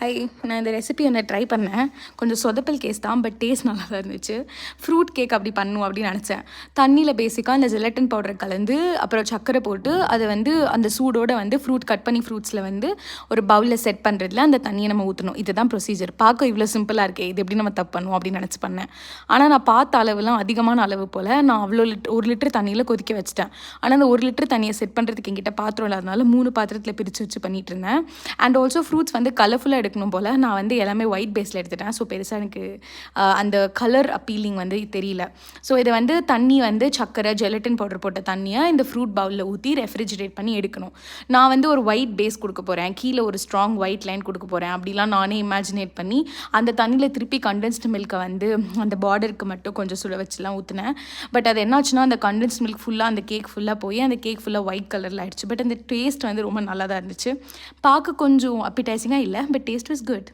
High, நான் இந்த recipe try பண்ணேன். கொஞ்சம் சொதப்பல் கேஸ் தான், பட் டேஸ்ட் நல்லா தான் இருந்துச்சு. ஃப்ரூட் கேக் அப்படி பண்ணணும் அப்படின்னு நினச்சேன். தண்ணியில் பேசிக்காக அந்த ஜெலட்டின் பவுடர் கலந்து அப்புறம் சர்க்கரை போட்டு அதை அந்த சூடோடு ஃப்ரூட் கட் பண்ணி ஃப்ரூட்ஸில் ஒரு பவுலில் செட் பண்ணுறதுல அந்த தண்ணியை நம்ம ஊற்றணும். இதுதான் ப்ரொசீஜர். பார்க்க இவ்வளோ சிம்பிளாக இருக்கே, இது எப்படி நம்ம தப்பு பண்ணுவோம் அப்படின்னு நினச்சி பண்ணேன். ஆனால் நான் பார்த்த அளவுலாம் அதிகமான அளவு போல் நான் அவ்வளோ 1 லிட்டர் தண்ணியில் கொதிக்க வச்சிட்டேன். ஆனால் அந்த 1 லிட்டர் தண்ணியை செட் பண்ணுறதுக்கு என்கிட்ட பாத்திரம் இல்லாதனால 3 பாத்திரத்தில் பிரித்து வச்சு பண்ணிகிட்டு இருந்தேன். அண்ட் ஆல்சோ ஃப்ரூட்ஸ் கலர்ஃபுல்லாக எடுக்கணும் போல் நான் எல்லாமே ஒயிட் பேஸில் எடுத்துட்டேன். ஸோ பெருசாக எனக்கு அந்த கலர் அப்பீலிங் தெரியல. ஸோ இதை தண்ணி சக்கரை ஜெலட்டின் பவுடர் போட்ட தண்ணியை இந்த ஃப்ரூட் பவுலில் ஊற்றி ரெஃப்ரிஜிரேட் பண்ணி எடுக்கணும். நான் ஒரு ஒயிட் பேஸ் கொடுக்க போகிறேன், கீழே ஒரு ஸ்ட்ராங் ஒயிட் லைன் கொடுக்க போகிறேன் அப்படிலாம் நானே இமேஜினேட் பண்ணி அந்த தண்ணியில் திருப்பி கண்டென்ஸ்டு மில்கை அந்த பார்டருக்கு மட்டும் கொஞ்சம் சுட வச்சுலாம் ஊற்றினேன். பட் அது என்னாச்சுன்னா அந்த கண்டென்ஸ்ட் மில்க் ஃபுல்லாக அந்த கேக் ஃபுல்லாக போய் அந்த கேக் ஃபுல்லாக ஒயிட் கலரில் ஆயிடுச்சு. பட் அந்த டேஸ்ட் ரொம்ப நல்லா தான் இருந்துச்சு. பார்க்க கொஞ்சம் அப்பிடைசிங்காக இல்லை, பட் டேஸ்ட் வாஸ் குட்.